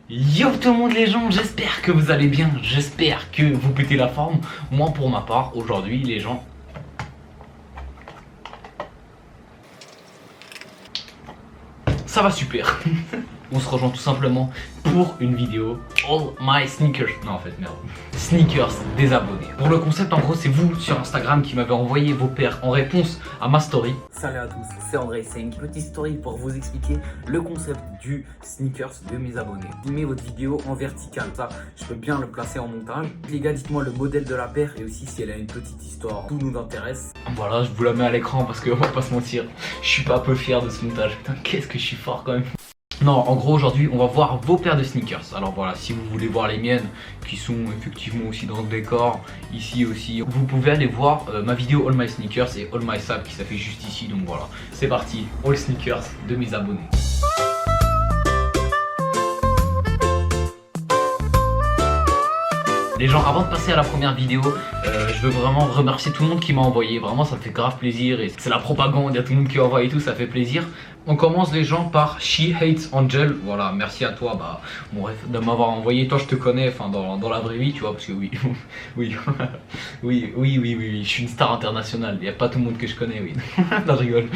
Yo tout le monde les gens, j'espère que vous allez bien, j'espère que vous pétez la forme. Moi pour ma part, aujourd'hui les gens... Ça va super. On se rejoint tout simplement pour une vidéo All My Sneakers. Non en fait merde. Sneakers des abonnés. Pour le concept en gros c'est vous sur Instagram qui m'avez envoyé vos paires en réponse à ma story. Salut à tous, c'est André. C'est une petite story pour vous expliquer le concept du sneakers de mes abonnés. Filmez votre vidéo en vertical, ça je peux bien le placer en montage. Les gars, dites-moi le modèle de la paire et aussi si elle a une petite histoire. Tout nous intéresse. Voilà, je vous la mets à l'écran parce que on va pas se mentir, je suis pas un peu fier de ce montage. Putain, qu'est-ce que je suis fort quand même. Non, en gros aujourd'hui on va voir vos paires de sneakers. Alors voilà, si vous voulez voir les miennes qui sont effectivement aussi dans le décor, ici aussi, vous pouvez aller voir ma vidéo All My Sneakers et All My Sap qui s'affiche juste ici. Donc voilà, c'est parti, All Sneakers de mes abonnés. Les gens, avant de passer à la première vidéo, je veux vraiment remercier tout le monde qui m'a envoyé. Vraiment, ça me fait grave plaisir et c'est la propagande. Il y a tout le monde qui envoie et tout, ça fait plaisir. On commence les gens par She Hates Angel. Voilà, merci à toi, bah, bon, bref, de m'avoir envoyé. Toi, je te connais, enfin, dans la vraie vie, tu vois, parce que oui, oui, oui, je suis une star internationale. Il n'y a pas tout le monde que je connais, oui. Non, je rigole.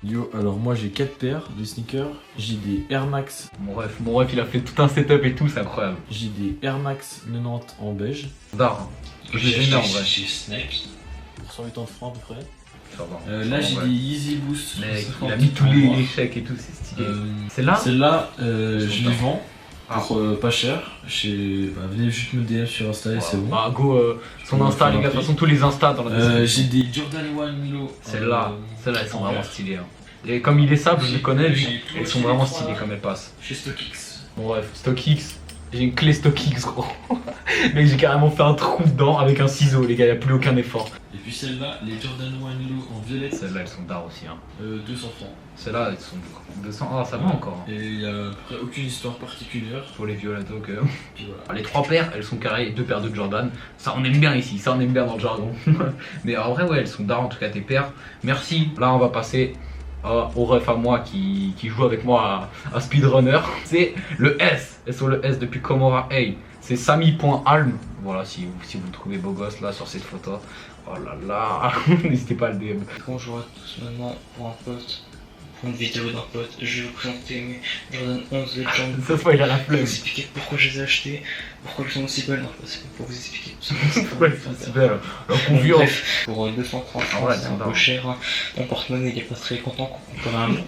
Yo, alors moi j'ai 4 paires de sneakers, j'ai des Air Max. Mon ref, il a fait tout un setup et tout, c'est incroyable. J'ai des Air Max 90 en beige. D'art, je les aime en vrai. Chez Snipes. Pour 180 francs à peu près. Ça va. Là j'ai Ouais. des Yeezy Boost. Mec, 50 il a mis tous en noir. les chèques et tout, c'est stylé. C'est là. Celle-là, sont je les vends Ah. pour pas cher. Venez juste me DM sur Insta et c'est bon. Bah go, son Insta les gars, de toute façon tous les Insta dans la description. J'ai des Jordan 1 Low. Celles-là, elles sont en vraiment vert. stylées. Hein. Et comme il est sable, je les connais, J'ai lui, tout elles sont acheté vraiment des fois. stylées comme elles passent. Chez StockX. Bon bref, StockX, j'ai une clé StockX gros. Mec, j'ai carrément fait un trou dedans avec un ciseau les gars, y a plus aucun effort. Et puis celle-là, les Jordan 1 Low en violette. Celles-là elles sont d'art aussi. Hein. 200 francs. Celles-là elles sont 200, ah ça va encore. Hein. Et il y a à peu près aucune histoire particulière. Pour les violets donc. Puis voilà. Les trois paires elles sont carrées, 2 paires de Jordan. Ça on aime bien ici, ça on aime bien dans le jargon. Mais en vrai ouais elles sont d'art en tout cas tes paires. Merci. Là on va passer au ref à moi qui joue avec moi à Speedrunner. C'est le S. Elles sont le S depuis Komora A. C'est Samy.alm. Voilà si vous le trouvez beau gosse là sur cette photo. Oh là là. N'hésitez pas à le DM. Bonjour à tous, maintenant pour un pote, pour une vidéo d'un pote, je vais vous présenter mes Jordan 11 Legend. Ça se voit il a la Pour flemme. vous expliquer pourquoi je les ai achetés, pourquoi elles sont aussi belles, non, c'est pour vous expliquer tout ça. Ouais c'est belle. La confiance. Bref, pour 230 Ah francs, ouais, c'est c'est un peu dingue. cher, hein. Mon porte-monnaie il est pas très content quand même.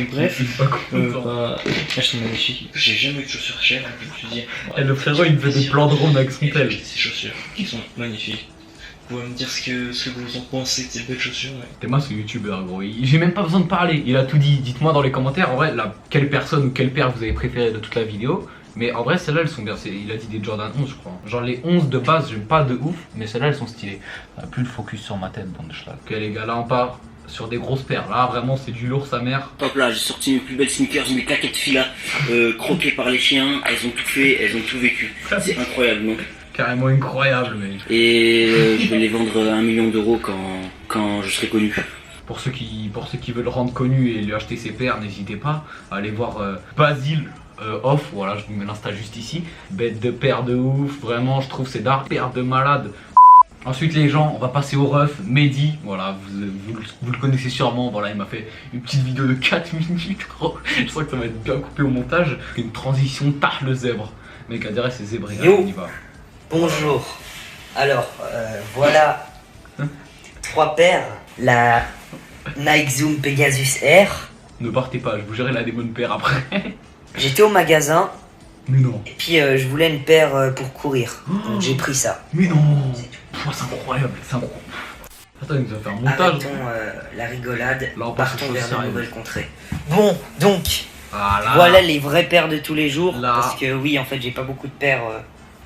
Bref, Il est pas content. elles sont magnifiques, j'ai jamais eu de chaussures chères, donc je me suis dit, Et le frérot il me fait des plans de drone avec son et j'ai tel. acheté ces chaussures qui sont magnifiques. Vous pouvez me dire ce que vous en pensez de ces belles chaussures, mais... T'es moi ce youtubeur gros, j'ai même pas besoin de parler, il a tout dit. Dites-moi dans les commentaires en vrai quelle personne ou quelle paire vous avez préféré de toute la vidéo. Mais en vrai celles-là elles sont bien, il a dit des Jordan 11 je crois. Genre les 11 de base j'aime pas de ouf, mais celles-là elles sont stylées. Plus de focus sur ma tête bande de schlag. Ok les gars là on part sur des grosses paires, là vraiment c'est du lourd sa mère. Hop là, j'ai sorti mes plus belles sneakers, mes claquettes fila, croquées par les chiens, elles ont tout fait, elles ont tout vécu. C'est incroyable, non? Carrément incroyable mec. Et je vais les vendre à 1 million d'euros quand je serai connu. Pour ceux qui veulent le rendre connu et lui acheter ses paires, n'hésitez pas à aller voir Basile off, voilà je vous mets l'insta juste ici. Bête de paire de ouf, vraiment je trouve c'est d'art, paire de malade. Ensuite les gens, on va passer au ref, Mehdi, voilà, vous le connaissez sûrement, voilà il m'a fait une petite vidéo de 4 minutes gros. Je crois que ça va être bien coupé au montage. Une transition tard le zèbre. Mec à dire c'est zébré, Yo. on y va. Bonjour. Alors, voilà 3 paires. La Nike Zoom Pegasus Air. Ne partez pas, je vous gérerai la des bonnes paires après. J'étais au magasin Mais non, et puis je voulais une paire pour courir. Donc j'ai pris ça. mais non. Pff, c'est incroyable, c'est incroyable. Attends, il nous a fait un montage. Arrêtons la rigolade. Là, on passe aux Partons choses vers de sérieuses. nouvelles contrées. Bon, donc, Ah là. voilà les vraies paires de tous les jours. Là. Parce que oui, en fait, j'ai pas beaucoup de paires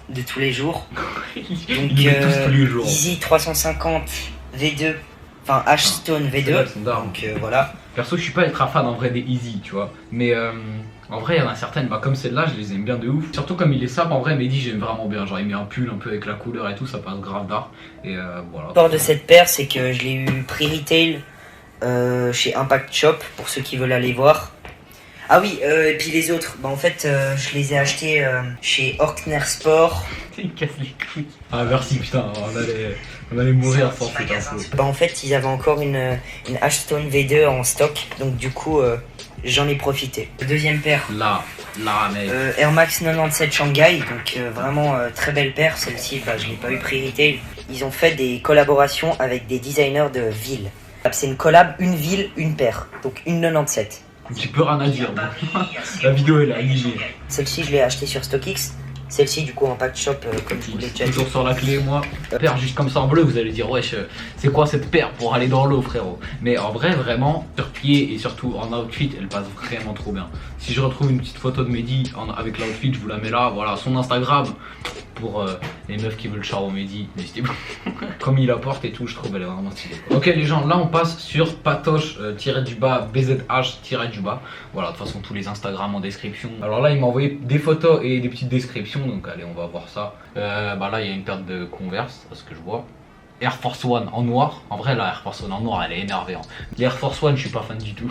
de tous les jours. Il Donc, les met tous les jours. Easy 350 V2. Enfin, H-Stone Celles-là, V2. elles sont d'art. Donc voilà. Perso, je suis pas ultra fan en vrai des Easy, tu vois. Mais en vrai, il y en a certaines, bah, comme celle-là, je les aime bien de ouf. Surtout comme il est sable, en vrai, Mehdi, j'aime vraiment bien. Genre, il met un pull un peu avec la couleur et tout, ça passe grave d'art. Et voilà. L'histoire de cette paire, c'est que je l'ai eu prix retail chez Impact Shop pour ceux qui veulent aller voir. Ah oui, et puis les autres, bah en fait, je les ai achetés chez Orkner Sport. Il casse les couilles. Ah merci putain, on allait mourir sans cette info. Bah en fait, ils avaient encore une Ashton V2 en stock, donc du coup, j'en ai profité. Deuxième paire. Là, mec. Air Max 97 Shanghai, donc vraiment très belle paire. Celle-ci, bah, je l'ai pas eu pris retail. Ils ont fait des collaborations avec des designers de villes. C'est une collab, une ville, une paire, donc une 97. J'ai peux rien à dire. La vidéo elle est animée. Celle-ci, je l'ai achetée sur StockX. Celle-ci, du coup, en pack shop, comme je vous l'ai déjà dit. Toujours sur la clé, moi. Paire juste comme ça en bleu, vous allez dire, wesh, c'est quoi cette paire pour aller dans l'eau, frérot? Mais en vrai, vraiment, sur pied et surtout en outfit, elle passe vraiment trop bien. Si je retrouve une petite photo de Mehdi avec l'outfit, je vous la mets là. Voilà, son Instagram. Pour les meufs qui veulent char au Mehdi, n'hésitez pas. Comme il la porte et tout, je trouve elle est vraiment stylée. Ok les gens, là on passe sur patoche-du-bas BZH-du-bas. Voilà, de toute façon tous les Instagram en description. Alors là il m'a envoyé des photos et des petites descriptions, donc allez on va voir ça. Bah là il y a une paire de Converse, à ce que je vois. Air Force One en noir. En vrai la Air Force One en noir elle est énervante. Les Air Force One je suis pas fan du tout.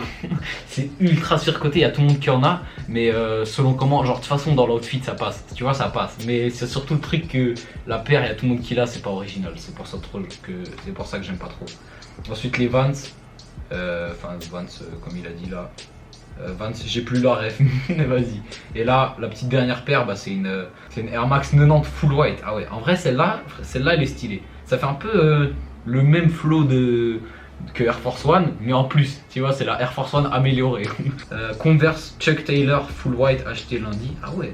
C'est ultra surcoté, il y a tout le monde qui en a. Mais selon comment, genre de toute façon dans l'outfit ça passe. Tu vois ça passe. Mais c'est surtout le truc que la paire il y a tout le monde qui l'a, c'est pas original. C'est pour ça que j'aime pas trop. Ensuite les Vans. Enfin Vans comme il a dit là. Vans, j'ai plus la ref, mais vas-y. Et là, la petite dernière paire, bah, c'est une Air Max 90 full white. Ah ouais, en vrai celle-là elle est stylée. Ça fait un peu le même flow que Air Force One, mais en plus, tu vois, c'est la Air Force One améliorée. Converse Chuck Taylor full white acheté lundi. Ah ouais,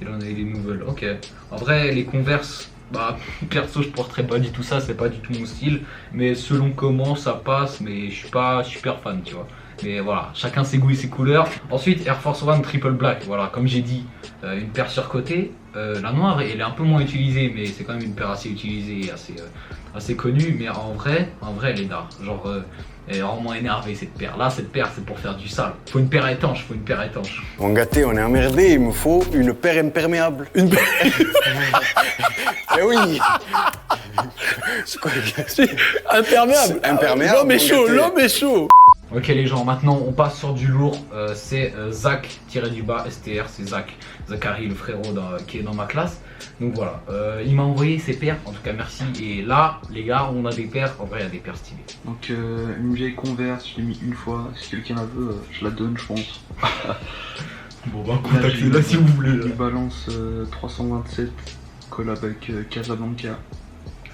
il en a eu des nouvelles, ok. En vrai, les Converse, bah perso je porterais pas du tout ça, c'est pas du tout mon style. Mais selon comment ça passe, mais je suis pas super fan, tu vois. Mais voilà, chacun ses goûts et ses couleurs. Ensuite, Air Force One Triple Black. Voilà, comme j'ai dit, une paire surcotée. La noire, elle est un peu moins utilisée, mais c'est quand même une paire assez utilisée et assez connue. Mais en vrai, elle est d'art. Genre, elle est vraiment énervée cette paire. Là, cette paire, c'est pour faire du sale. Faut une paire étanche, Mon gâté, on est emmerdé, il me faut une paire imperméable. Une paire. Eh oui. C'est quoi imperméable. Imperméable. L'homme est chaud. Ok les gens, maintenant on passe sur du lourd, c'est Zach-du-bas STR, c'est Zachary le frérot qui est dans ma classe. Donc voilà, il m'a envoyé ses paires, en tout cas merci. Et là les gars, on a des paires, en vrai il y a des paires stylées. Donc une vieille Converse, je l'ai mis une fois, si quelqu'un la veut, je la donne je pense. Bon bah contactez-la si vous voulez. Une Balance 327, collab avec Casablanca.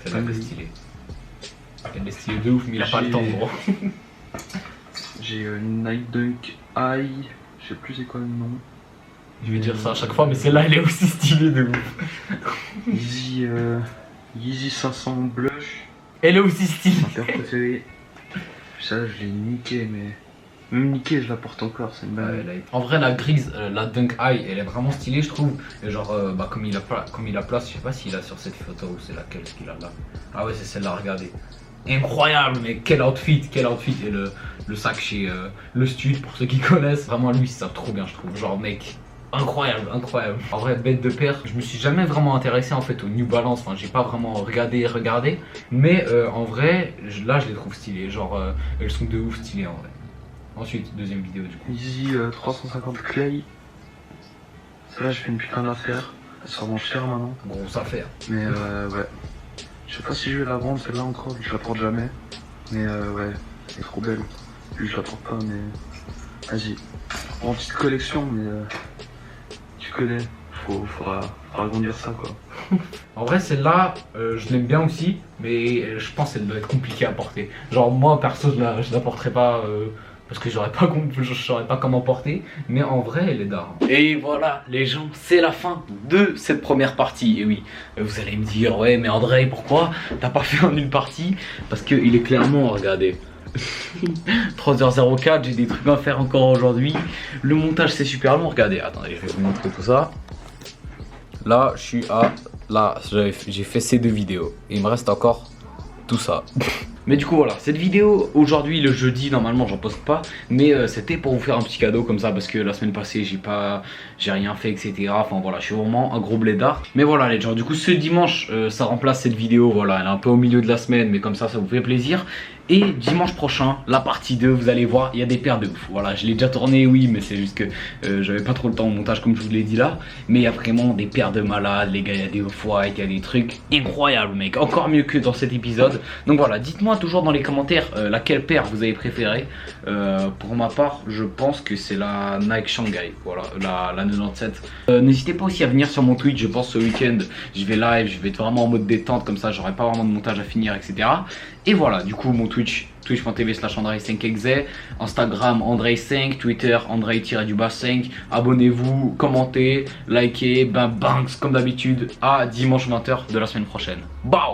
Celle-là elle est stylée. Elle est stylée de ouf, mais il a pas le temps gros. J'ai une Nike Dunk High, je sais plus c'est quoi le nom. Je vais dire ça à chaque fois, mais celle-là elle est aussi stylée de ouf. Yeezy 500 Blush. Elle est aussi stylée. Ma paire préférée. Ça je l'ai niqué, mais même niqué je la porte encore, c'est une belle. En vrai la grise, la Dunk High, elle est vraiment stylée je trouve. Et genre bah comme il a place, je sais pas s'il a sur cette photo ou c'est laquelle qu'il a là. Ah ouais c'est celle-là, regardez. Incroyable, mais quel outfit et le sac chez le Stud pour ceux qui connaissent. Vraiment lui ça trop bien je trouve, genre mec incroyable. En vrai bête de paire, je me suis jamais vraiment intéressé en fait aux New Balance, enfin j'ai pas vraiment regardé, mais en vrai là je les trouve stylées, genre elles sont de ouf stylées en vrai. Ensuite deuxième vidéo du coup. Yeezy 350 Clay. Là je fais une putain d'affaire, elle sort moins cher maintenant. Grosse affaire. Mais ouais. Je sais pas si je vais la vendre celle-là encore, je la porte jamais. Mais ouais, elle est trop belle. Puis je la porte pas, mais vas-y. En petite collection, mais tu connais, faudra agrandir ça quoi. En vrai celle-là, je l'aime bien aussi, mais je pense qu'elle doit être compliquée à porter. Genre moi perso je la porterai pas parce que je saurais pas comment porter, mais en vrai elle est d'art. Et voilà les gens, c'est la fin de cette première partie. Et oui, vous allez me dire ouais mais André pourquoi t'as pas fait en une partie? Parce qu'il est clairement, regardez 3h04, j'ai des trucs à faire encore aujourd'hui. Le montage c'est super long, regardez, attendez je vais vous montrer tout ça. Là je suis à, là j'ai fait ces deux vidéos et il me reste encore tout ça. Mais du coup voilà, cette vidéo aujourd'hui le jeudi normalement j'en poste pas, mais c'était pour vous faire un petit cadeau comme ça parce que la semaine passée j'ai rien fait etc. Enfin voilà, je suis vraiment un gros blédard. Mais voilà les gens, du coup ce dimanche ça remplace cette vidéo, voilà elle est un peu au milieu de la semaine mais comme ça vous fait plaisir. Et dimanche prochain, la partie 2, vous allez voir, il y a des paires de ouf. Voilà, je l'ai déjà tourné, oui, mais c'est juste que j'avais pas trop le temps au montage comme je vous l'ai dit là. Mais il y a vraiment des paires de malades, les gars, il y a des off-white, il y a des trucs incroyables, mec. Encore mieux que dans cet épisode. Donc voilà, dites-moi toujours dans les commentaires laquelle paire vous avez préférée. Pour ma part, je pense que c'est la Nike Shanghai, voilà, la 97. N'hésitez pas aussi à venir sur mon Twitch, je pense ce week-end, je vais live, je vais être vraiment en mode détente, comme ça j'aurai pas vraiment de montage à finir, etc. Et voilà, du coup mon Twitch, twitch.tv/Andrei5exe, Instagram Andrei5, Twitter Andrei-5, abonnez-vous, commentez, likez, banks comme d'habitude, à dimanche 20h de la semaine prochaine. Bye.